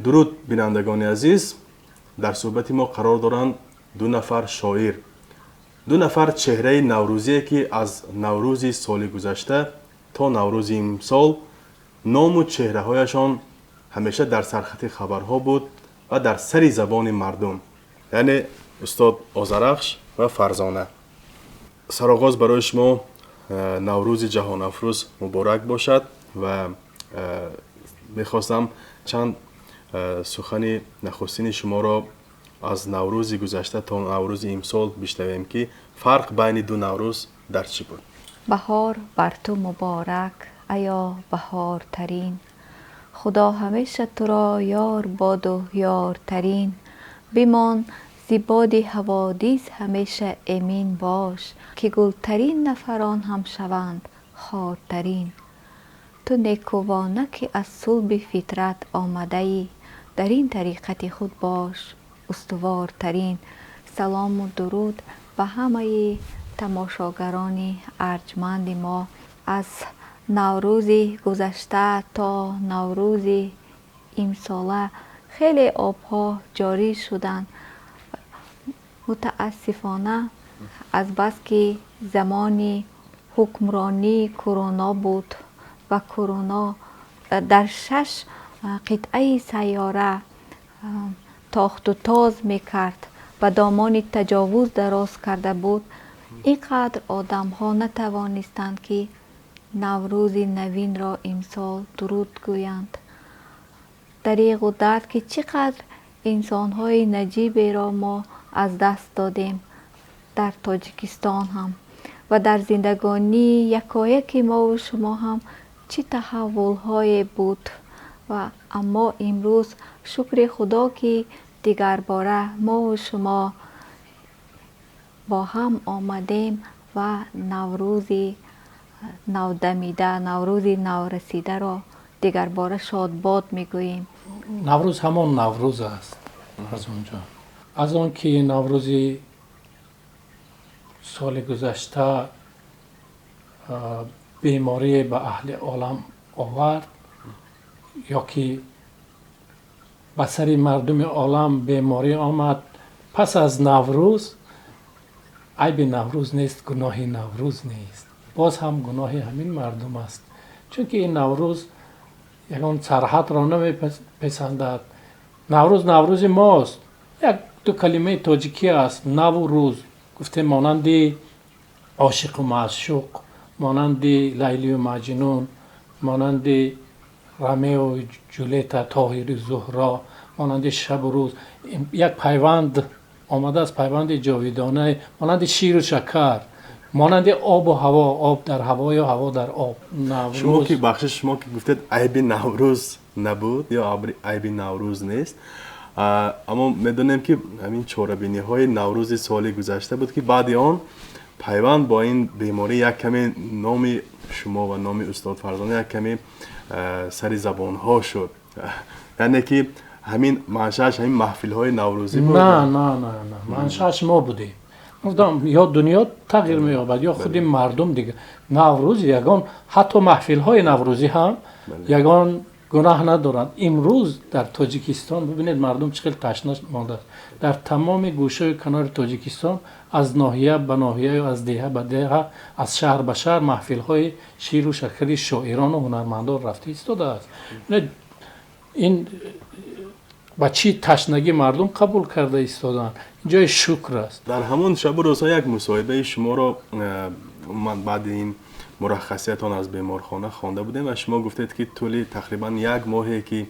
درود بینندگان عزیز، در صحبت ما قرار دارند دو نفر شاعر، دو نفر چهره نوروزی که از نوروز سال گذشته تا نوروز امسال نام و چهره هایشان همیشه در سرخط خبرها بود و در سر زبان مردم، یعنی استاد آذرخش و فرزانه. سرآغاز برای شما نوروز جهان افروز مبارک باشد و میخواستم چند سخن نخستین شما را از نوروز گذشته تا نوروز امسال بشنویم که فرق بین دو نوروز در چی بود. بهار بر تو مبارک ایا بهار ترین، خدا همیشه تو را یار باد و یار ترین، بمان زیباد حوادث همیشه امین باش، که گلترین نفران هم شوند خارترین. تو نیکوانه که از صلب فطرت آمده ای، در این طریقت خود باش استوارترین. سلام و درود به همه تماشاگران ارجمند ما. از نوروز گذشته تا نوروز امساله خیلی آبها جاری شدند. متاسفانه از بس که زمانی حکمرانی کرونا بود و کرونا در 6 قطعه سیاره تاخت و تاز میکرد و دامان تجاوز دراز کرده بود، اینقدر آدم ها نتوانستند که نوروز نوین را امسال درود گویند. دریغ و درد که چقدر انسان های نجیبی را ما از دست دادیم در تاجیکستان هم و در زندگانی یکایک ما و شما هم چه تحول های بود. و اما امروز شکر خدا که دیگر باره ما و شما با هم آمدیم و نوروز نودمیده، نوروز نورسیده را دیگر باره شادباد میگوییم. نوروز همان نوروز است. از اونجا از اون که نوروز سال گذشته بیماری به اهل عالم آورد، یا که به سر مردم عالم بیماری آمد، پس از نوروز عیب نوروز نیست، گناه نوروز نیست، باز هم گناه همین مردم است، چون که این نوروز یکان سرحد را نمیپسندد. نوروز ماست. یک دو کلمه تاجیکی است. نوروز گفته مانند عاشق و معشوق، مانند لیلی و مجنون، مانند رمیو و جولیت، طاهر و زهرا، مانند شب و روز. یک پیوند آمده است، پیوند جاویدانه، مانند شیر و شکر، مانند آب و هوا، آب در هوا یا هوا در آب. شما که شما که گفتید عیب نوروز نبود یا عیب نوروز نیست، اما میدونیم که همین چاره‌بینی های نوروز سال گذشته بود که بعد آن پیوند با این بیماری یک کمی نام شما و نام استاد فرزانه یک کمی سر زبان ها شد، یعنی که همین منشأش همین محفل های نوروزی بود. نه منشأش ما بودیم. گفتم یا دنیا تغییر می‌یابد یا خود مردم دیگه. نوروز یگان، حتی محفل های نوروزی هم یگان گناه ندارند. امروز در تاجیکستان ببینید مردم چقدر تشنه مانده است. در تمام گوشه و کنار تاجیکستان، از ناحیه به ناحیه و از دهه به دهه، از شهر به شهر محفل های شیر و شکر شاعران و هنرمندان رفته ایستاده است. این با چی تشنگی مردم قبول کرده ایستادن. جای شکر است. در همون شب و روزها یک مصاحبه شما را من بعد این مرخصیتان از بیمارخانه خوانده بودیم و شما گفتید که طول تقریبا 1 ماهی که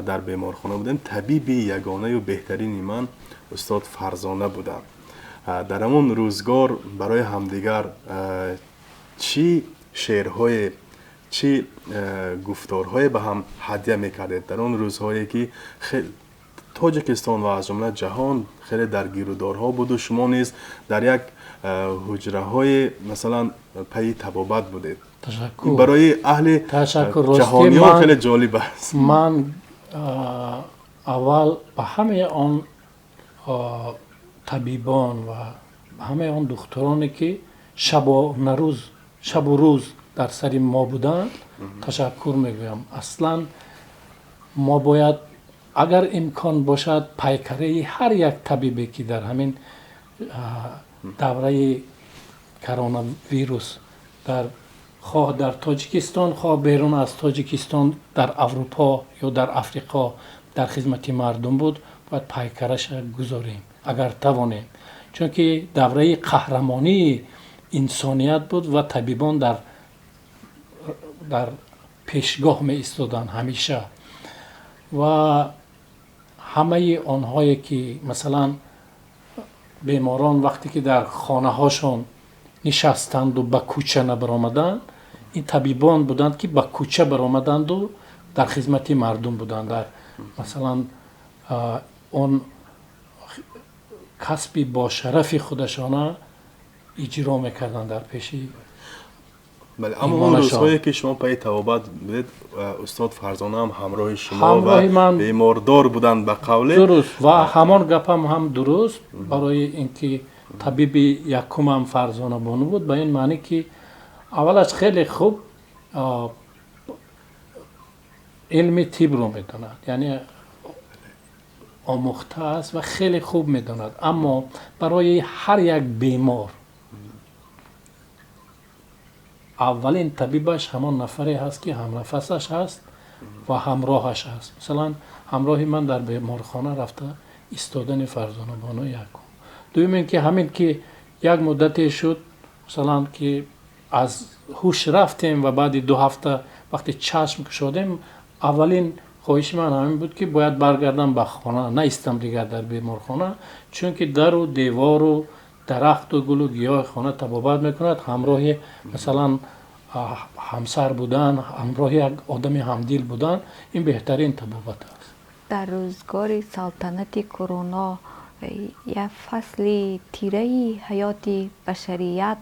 در بیمارخانه بودیم، طبیب یگانه و بهترین من استاد فرزانه بودم. در همون روزگار برای همدیگر چی شعرهای، چی گفتارهای به هم هدیه میکردید در اون روزهایی که خیلی تاجیکستان و از جمله جهان خیلی در گیرودارها بود و شما نیز در یک حجره های مثلا پی طبابت بودید؟ تشکر. برای اهل جهانیان خیلی جالب است. من اول به همه آن طبیبان و همه آن دکترانی که شب و روز در سر ما بودند تشکر میگویم. اصلا ما باید اگر امکان باشد پیکره هر یک طبیبی که در همین دوره کرونا ویروس خواه در تاجیکستان خواه بیرون از تاجیکستان در اروپا یا در افریقا در خدمت مردم بود، باید پیکرش گذاریم اگر توانیم، چون که دوره قهرمانی انسانیت بود و طبیبان در پیشگاه می ایستادن همیشه و همه آنهایی که مثلا بیماران وقتی که در خانه هاشون نشستند و به کوچه نبرآمدند، این طبیبان بودند که به کوچه برآمدند و در خدمت مردم بودند، در مثلا اون کسبی با شرف خودشان اجرا میکردند در پیشی. بله، اما اون روزهایی که شما پای توابت بودید استاد فرزانه هم همراه شما و بیماردار بودند به قوله درست و همان گپم هم درست برای اینکه طبیب یکم هم فرزانه بانو بود، به این معنی که اولش خیلی خوب علم طب رو میداند، یعنی آموخته است و خیلی خوب میداند، اما برای هر یک بیمار اولین طبیبش همان نفری هست که هم نفسش هست و همراهش هست. مثلا همراه من در بیمارخانه رفته ایستادن فرزانه بانو یکم. دوم اینکه همین که یک مدتی شد مثلا که از هوش رفتیم و بعد 2 هفته وقتی چشم کشادیم، اولین خواهش من همین بود که باید برگردم به خانه، نیستم دیگر در بیمارخانه، چون که در و دیوار و درخت و گل و گیاه خانه طبابت میکند، همراه مثلا همسر بودن، همراه یک آدم همدل بودن، این بهترین طبابت است. در روزگار سلطنت کرونا یک فصل تیره حیات بشریت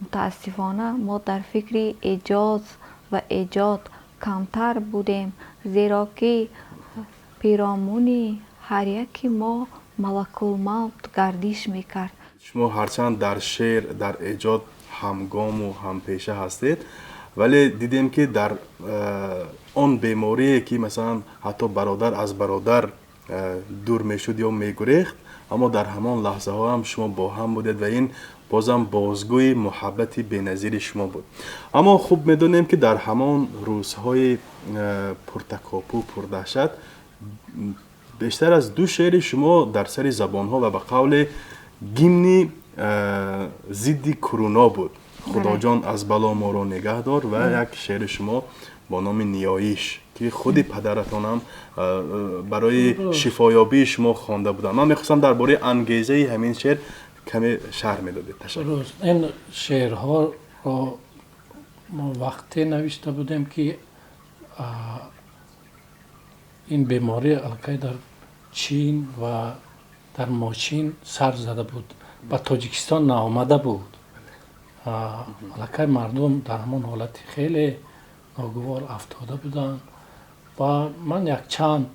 متاسفانه ما در فکر اجاز و ایجاد کمتر بودیم، زیرا که پیرامون هر یک ما ملک الموت گردش میکرد. شما هرچند در شعر در ایجاد همگام و همپیشه هستید، ولی دیدیم که در آن بیماری که مثلا حتی برادر از برادر دور میشد یا میگریخت، اما در همان لحظه ها هم شما با هم بودید و این بازم بازگوی محبت بی‌نظیر شما بود. اما خوب میدونیم که در همان روزهای پرتکاپو پردهشت بیشتر از 2 شعر شما در سر زبان ها و به قول گیمنی ضد کرونا بود، خدا جان از بلا ما را نگه دار، و یک شعر شما با نام نیایش که خود پدرتان هم برای شفایابی شما خوانده بودن. من میخواستم درباره انگیزه همین شعر کمی شرح میدادید. تشکر. این شعرها را ما وقتی نوشته بودیم که این بیماری القای در چین و در ماچین سر زده بود، به تاجیکستان نآمده بود، القای مردم در همون حالت خیلی ناگوار افتاده بودن و من یک چند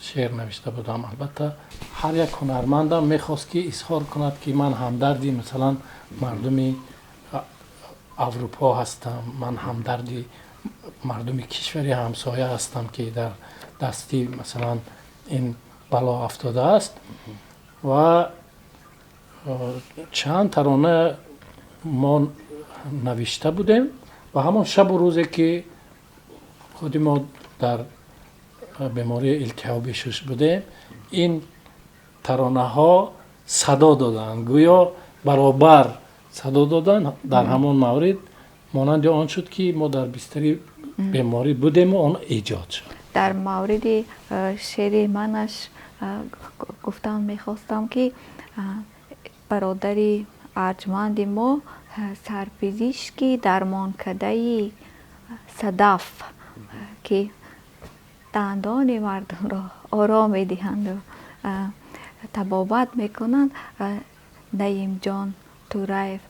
شعر نوشته بودم. البته هر یک هنرمندم میخواست که اظهار کند که من همدردی مثلا مردم اروپا هستم، من همدردی مردم کشور همسایه هستم که در دستی مثلا این بلا افتاده است، و چند ترانه ما نوشته بودیم و همون شب و روزی که خود ما در بیماری التهاب شش بودیم، این ترانه ها صدا دادن، گویا برابر صدا دادن در همون مورد، مانند آن شد که ما در بستری بیماری بودیم و آن ایجاد شد. در مورد شعر منش گفتم میخواستم که برادری ارجمند ما سرپزشکی درمانکده صدف که دندان مردم را آرام میدهند و طبابت میکنند، نعیم جان توریف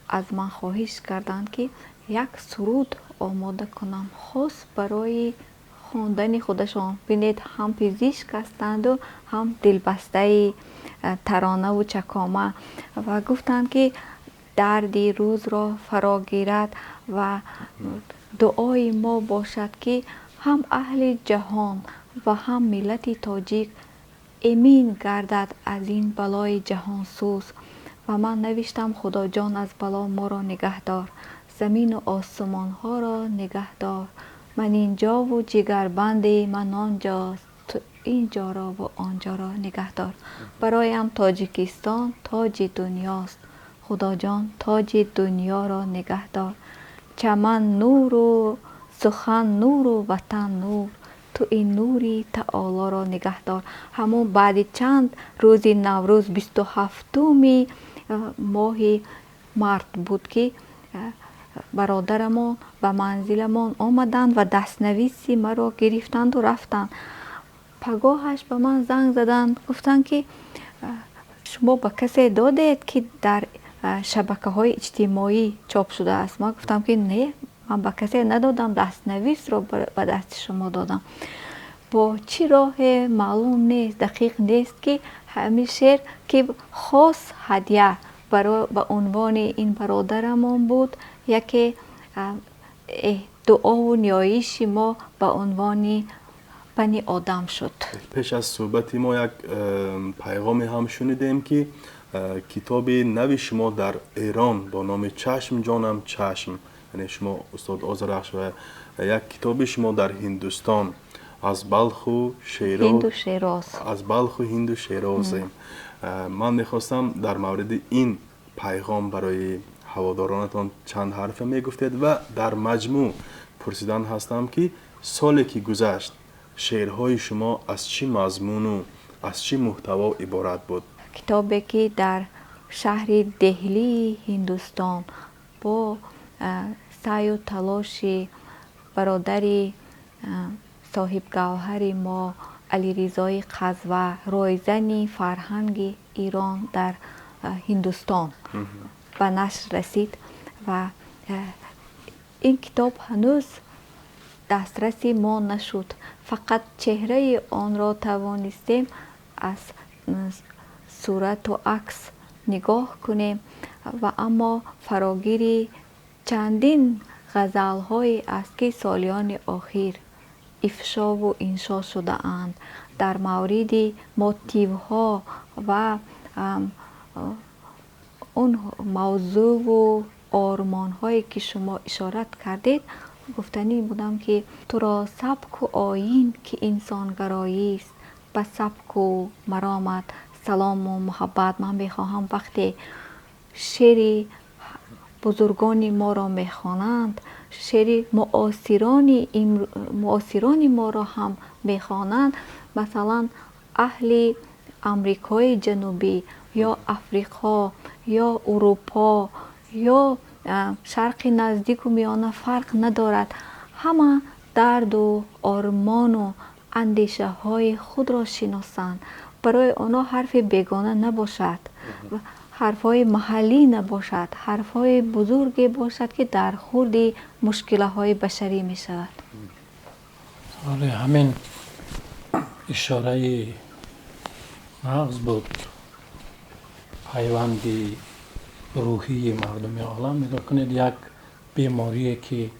از من خواهش کردند که یک سرود آماده کنم خاص برای خواندن خودشان. بینید هم پزشک هستند و هم دلبسته ترانه و چکامه، و گفتند که دردی روز را فرا گیرد و دعای ما باشد که هم اهل جهان و هم ملت تاجیک امین گردد از این بلای جهانسوز. و من نوشتم خدا جان از بلا ما را نگهدار، زمین و آسمان ها را نگهدار. من اینجا و جگربند من آنجاست، تو اینجا را و آنجا را نگهدار. برایم تاجیکستان تاج دنیاست، خدا جان تاج دنیا را نگهدار. چمن نور و سخن نور و وطن نور، تو این نوری تعالی را نگهدار. همون بعد چند روز نوروز 27 ماه مارت بود که برادرمان به منزلمان آمدند و دستنویسی مرا گرفتند و رفتند. پگاهش به من زنگ زدند، گفتند که شما به کسی دادید که در شبکه های اجتماعی چاپ شده است؟ ما گفتم که نه، من به کسی ندادم، دستنویس را به دست شما دادم. با چی راه معلوم نیست، دقیق نیست که همین شعر که خاص هدیه برای به عنوان این برادرمان بود، یکی دعا و نیایش ما به عنوان بنی آدم شد. پیش از صحبت ما یک پیغام هم شنیدیم که کتاب نو شما در ایران با نام چشم جانم چشم، یعنی شما استاد آذرخش، و یک کتاب شما در هندوستان از بلخ و شیراز، از بلخ و هند و شیراز. من میخواستم در مورد این پیغام برای هوادارانتان چند حرف میگفتید و در مجموع پرسیدن هستم که سالی که گذشت شعرهای شما از چی مضمون و از چی محتوا عبارت بود؟ کتابی که در شهر دهلی هندوستان با سعی و تلاش برادری صاحب گوهر ما علیرضای قزوه، رایزن فرهنگ ایران در هندوستان به نشر رسید و این کتاب هنوز دسترسی ما نشد. فقط چهره آن را توانستیم از صورت و عکس نگاه کنیم و اما فراگیر چندین غزل های است که سالیان اخیر افشا و انشا شده اند در مورد موتیو ها و اون موضوع و آرمان هایی که شما اشارت کردید. گفتنی بودم که تو را سبک و آیین که انسان گرایی است، به سبک و مرامت سلام و محبت. من میخواهم وقتی شعر بزرگان ما را میخوانند، شعر معاصران ما را هم میخوانند، مثلا اهل امریکای جنوبی یا افریقا یا اروپا یا شرق نزدیک و میانه فرق ندارد، همه درد و آرمان و اندیشه های خود را شناسند. برای آنها حرف بیگانه نباشد، حرف های محلی نباشد، حرف های بزرگی باشد که در خورد مشکل های بشری می شود. همین اشاره مغز بود، پیوندی روحی مردم عالم. نگاه کنید، یک بیماری که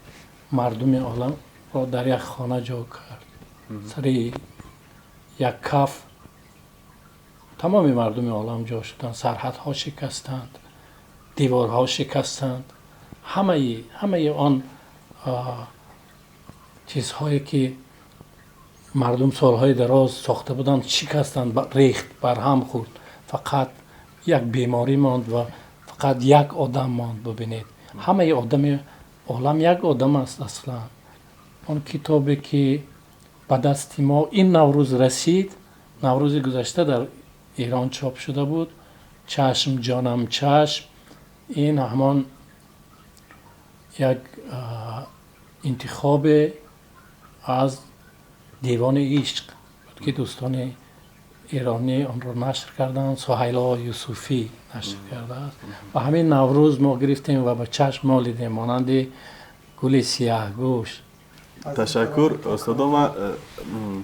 مردم عالم را در یک خانه جا کرد، سر یک کف تمام مردم عالم جا شدند، سرحدها شکستند، دیوارها شکستند، همه آن چیزهایی که مردم سالهای دراز ساخته بودند شکستند، ریخت، برهم خورد. فقط یک بیماری ماند و فقط یک آدم ماند. ببینید همه آدم عالم یک آدم است اصلا. اون کتابی که به دست ما این نوروز رسید، نوروز گذشته در ایران چاپ شده بود، چشم جانم چشم، این همان یک انتخاب از دیوان عشق که دوستان ایرانی آن را نشر کردند، سهیلا یوسفی نشر کرده است و همین نوروز ما گرفتیم و به چشم ما دیدیم مانند گل سیاه گوش. تشکر استاد.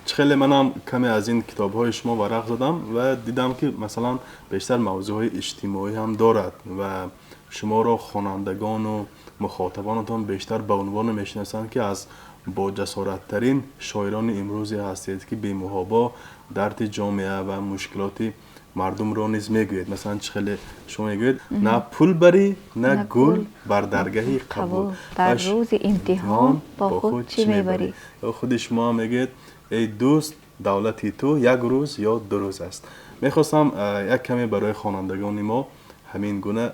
خیلی منم کمی از این کتاب های شما ورق زدم و دیدم که مثلا بیشتر موضوع های اجتماعی هم دارد و شما را خوانندگان و مخاطبانتان بیشتر به عنوان میشناسند که از با جسارتترین شاعران امروزی هستید که بی محابا درد جامعه و مشکلات مردم را نیز میگوید. مثلا چه خیلی شما میگوید نه پول بری نه گل بر درگاهی قبول، در روز امتحان با خود چی میبری. یا خود شما میگید ای دوست دولتی تو یک روز یا 2 روز است. میخواستم یک کمی برای خوانندگان ما همین گونه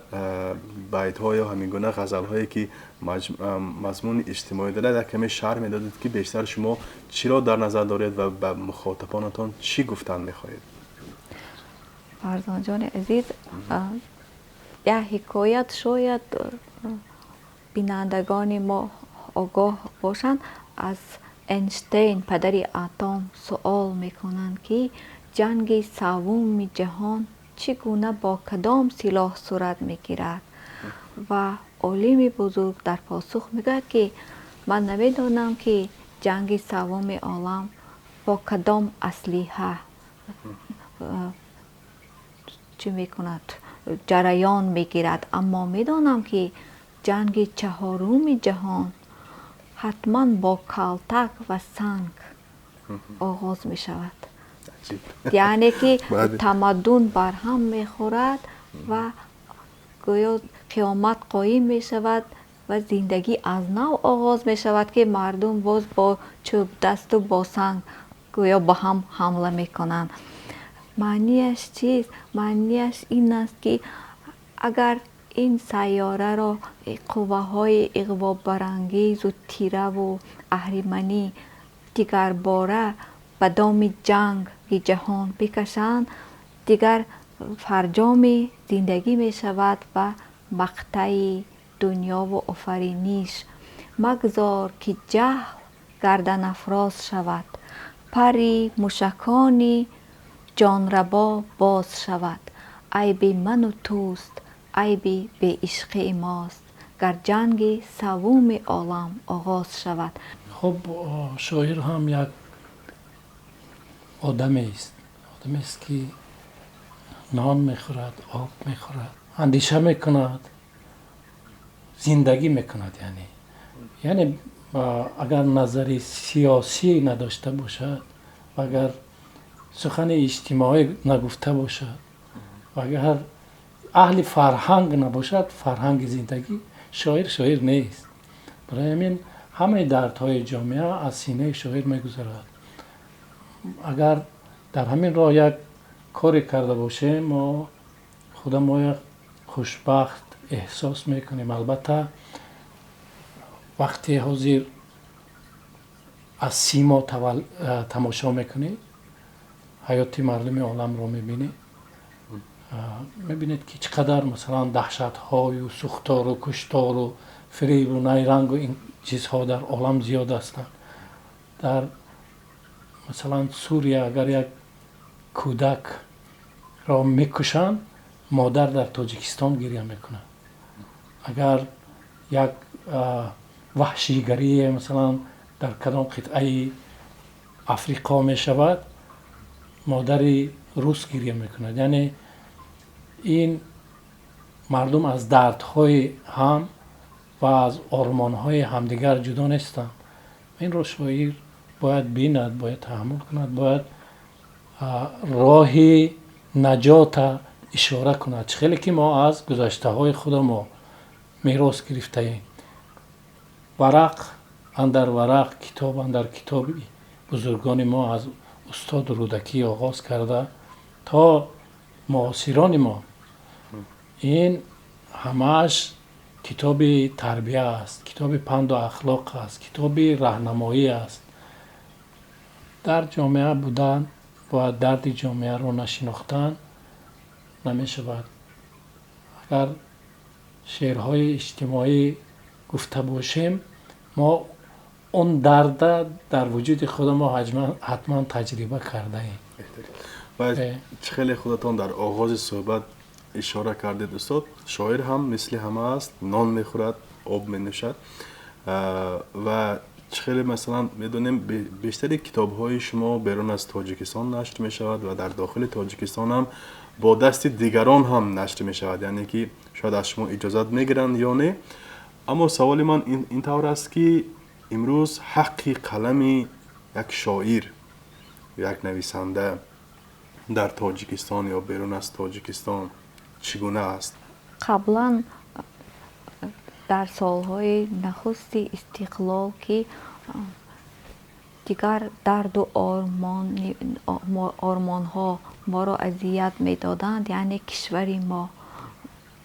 بیت ها یا همین گونه غزل هایی که مضمون اجتماعی دارد یک کمی شرح میدادید که بیشتر شما چی را در نظر دارید و به مخاطبانتان چی گفتن میخواهید. فرزان جان عزیز، یک حکایت شاید بینندگان ما آگاه باشند. از اینشتین پدر اتم سوال میکنند که جنگ سوم جهان چگونه با کدام سلاح صورت میگیرد و عالم بزرگ در پاسخ میگوید که من نمیدانم که جنگ سوم عالم با کدام اسلحه چی میکند جریان میگیرد، اما میدانم که جنگ چهارم جهان حتما با کلتک و سنگ آغاز می شود. یعنی که تمدن بر هم می خورد و گویا قیامت قایم می شود و زندگی از نو آغاز می شود که مردم باز با چوب دست و با سنگ گویا با هم حمله می کنند. معنیش چیست؟ معنیش این است که اگر این سیاره را قوه های اغوا برانگیز و تیره و اهریمنی دیگر باره به دام جنگ جهان بکشند، دیگر فرجام زندگی می شود و مقطع دنیا و آفرینش. مگذار که جهل گردن افراز شود، پری موشکانی جانربا باز شود. عیب من و توست، عیب به عشق ماست، گر جنگ سوم عالم آغاز شود. خب شاعر هم یک آدمی است که نان میخورد، آب میخورد، اندیشه میکند، زندگی میکند. یعنی اگر نظری سیاسی نداشته باشد و اگر سخن اجتماعی نگفته باشد و اگر اهل فرهنگ نباشد، فرهنگ زندگی، شاعر نیست. برای همین همه دردهای جامعه از سینه شاعر میگذرد. اگر در همین راه یک کاری کرده باشیم ما خود ما یک خوشبخت احساس میکنیم. البته وقتی حاضر از سیما تماشا میکنید، حیات مردم عالم رو میبینید که چقدر مثلا دهشت های و سوختار و کشتار و فریب و نیرنگ و این چیزها در عالم زیاد هستند. در مثلا سوریه اگر یک کودک را میکشند، مادر در تاجیکستان گریه میکنه. اگر یک وحشیگری مثلا در کدام قطعه افریقا میشود، مادر روس گریه میکند. یعنی این مردم از دردهای هم و از آرمانهای همدیگر جدا نیستند. این رو شاعر باید بیند، باید تحمل کند، باید راه نجات اشاره کند. خیلی که ما از گذشته های خود ما میراث گرفته ایم. ورق اندر ورق، کتاب اندر کتاب بزرگان ما از استاد رودکی آغاز کرده تا معاصران ما، این همش کتاب تربیه است، کتاب پند و اخلاق است، کتاب راهنمایی است. در جامعه بودن و درد جامعه رو نشناختن نمی شود. اگر شعرهای اجتماعی گفته باشیم، ما اون درد در وجود خود ما حتما تجربه کرده ایم. و خیلی خودتان در آغاز صحبت اشاره کردید استاد، شاعر هم مثل همه است، نان میخورد، آب مینوشد و خیلی مثلا میدونیم بیشتر کتاب های شما بیرون از تاجیکستان نشر می شود و در داخل تاجیکستان هم با دست دیگران هم نشر می شود، یعنی که شاید از شما اجازت میگیرند یا نه. اما سوال من این طور است که امروز حق قلم یک شاعر، یک نویسنده در تاجیکستان یا بیرون از تاجیکستان چگونه است؟ قبلا در سالهای نخست استقلال که دیگر درد و آرمان ها ما را اذیت می دادند، یعنی کشوری ما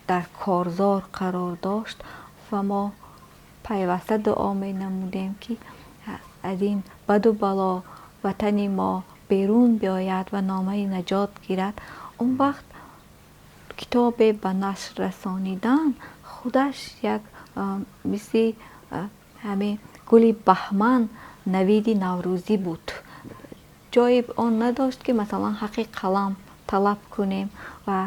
در کارزار قرار داشت و ما پیوسته دعا می نمودیم که از این بد و بلا وطن ما بیرون بیاید و نامه نجات گیرد. اون وقت کتاب به نشر رسانیدن خودش یک مثل همه گل بهمن نوید نوروزی بود. جای آن نداشت که مثلا حق قلم طلب کنیم و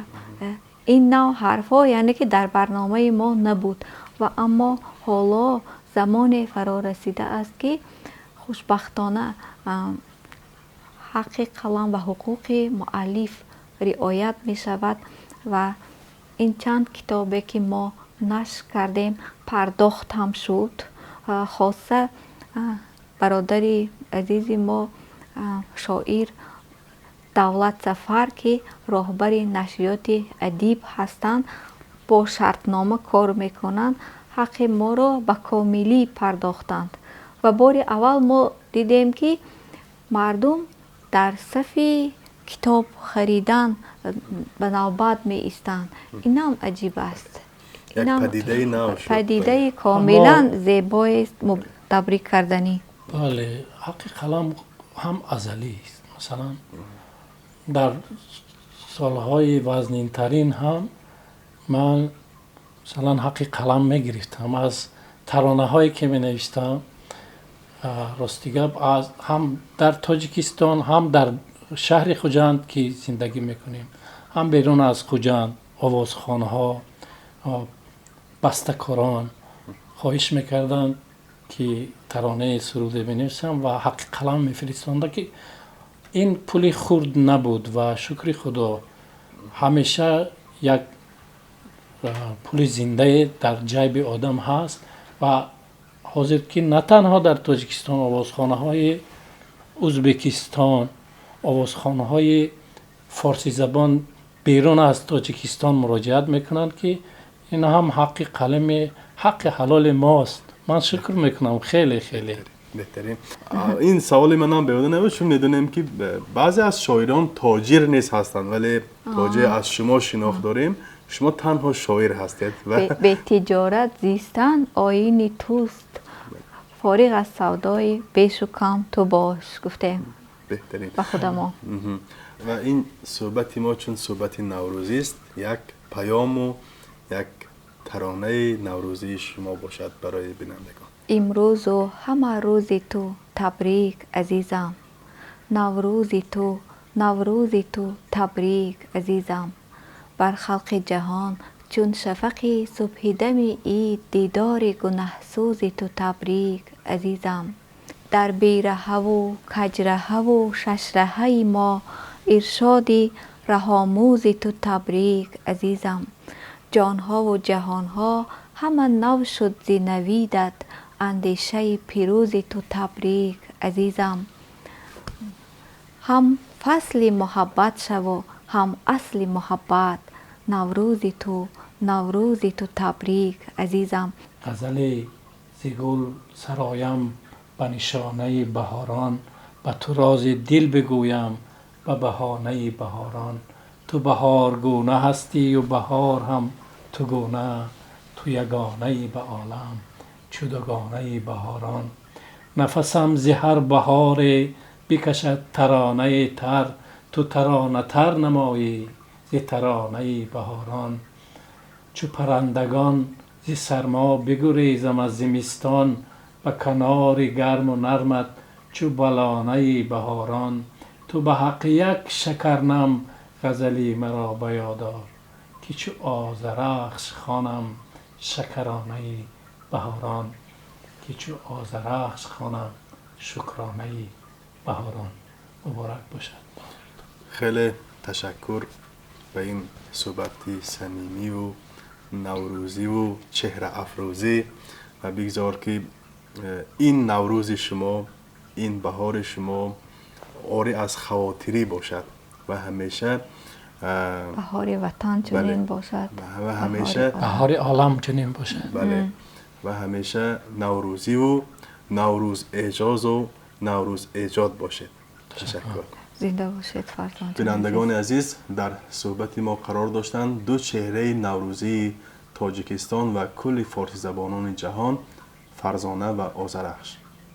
این نوع حرفا یعنی که در برنامه ما نبود. و اما حالا زمان فرا رسیده است که خوشبختانه حق قلم و حقوق مؤلف رعایت می شود و این چند کتابی که ما نشر کردیم پرداخت هم شد. خاصه برادری عزیز ما شاعر دولت سفر که راهبر نشریات ادیب هستند با شرطنامه کار میکنند، حق ما را به کاملی پرداختند و بار اول ما دیدیم که مردم در صف کتاب خریدن به نوبت می ایستند. این هم عجیب است. یک پدیده نو شد. پدیده کاملا زیبای است، تبریک کردنی. بله، حق قلم هم ازلی است. مثلا در سالهای وزنین ترین هم من مثلا حق قلم می گرفتم از ترانه هایی که می نوشتم. راستی گپ از هم در تاجیکستان هم در شهر خوجند که زندگی میکنیم، هم بیرون از خوجند آوازخوانه ها بسته‌کاران خواهش میکردند که ترانه سروده بنویسم و حق قلم میفرستاند که این پولی خرد نبود و شکر خدا همیشه یک پول زنده در جیب آدم هست. و حاضر که نه تنها در تاجیکستان آوازخوانه های ازبکستان، آوازخوانه های فارسی زبان بیرون از تاجیکستان مراجعت میکنند که این هم حق قلم، حق حلال ماست. من شکر میکنم. خیلی خیلی بهترین. این سوال من هم بیاده نبود، چون میدونیم که بعضی از شاعران تاجر نیست هستند ولی تاجر از شما شناخت داریم. شما تنها شاعر هستید و به تجارت زیستن آیین توست، فارغ از سودای بیش و کم تو باش گفته بهترین به خود ما. و این صحبت ما چون صحبت نوروزی است، یک پیام و یک ترانه نوروزی شما باشد برای بینندگان. امروز و همه روز تو تبریک عزیزم، نوروز تو تبریک عزیزم. بر خلق جهان چون شفق صبح دم عید، دیدار گنهسوز تو تبریک عزیزم. در بیره و کجره و ششره ما، ارشاد رهاموز تو تبریک عزیزم. جانها و جهانها همه نو شد ز نویدت، اندیشه پیروز تو تبریک عزیزم. هم فصل محبت شو هم اصل محبت، نوروز تو تبریک عزیزم. غزل زگل سرایم به نشانه بهاران، به تو راز دل بگویم به بهانه بهاران. تو بهار گونه هستی و بهار هم تو گونه، تو یگانه به عالم چو دوگانه بهاران. نفسم ز هر بهار بکشد ترانه تر، تو ترانه تر نمایی ز ترانه بهاران. چو پرندگان ز سرما بگریزم از زمستان، به کنار گرم و نرمت چو بلانه بهاران. تو به حق یک شکرنم غزلی مرا به یاد آر، که چو آذرخش خوانم شکرانه بهاران. شکرانه بهاران. مبارک باشد. خیلی تشکر به این صحبتی صمیمی و نوروزی و چهره افروزی و بگذار که این نوروز شما، این بهار شما آری از خواطری باشد و همیشه بهار وطن چنین باشد و همیشه بهار عالم چنین باشد. بله و همیشه نوروزی و نوروز اعجاز و نوروز ایجاد باشد. تشکر. زنده باشید فرزند. بینندگان عزیز، در صحبت ما قرار داشتند دو چهره نوروزی تاجیکستان و کل فارسی زبانان جهان، فرزانه و آذرخش.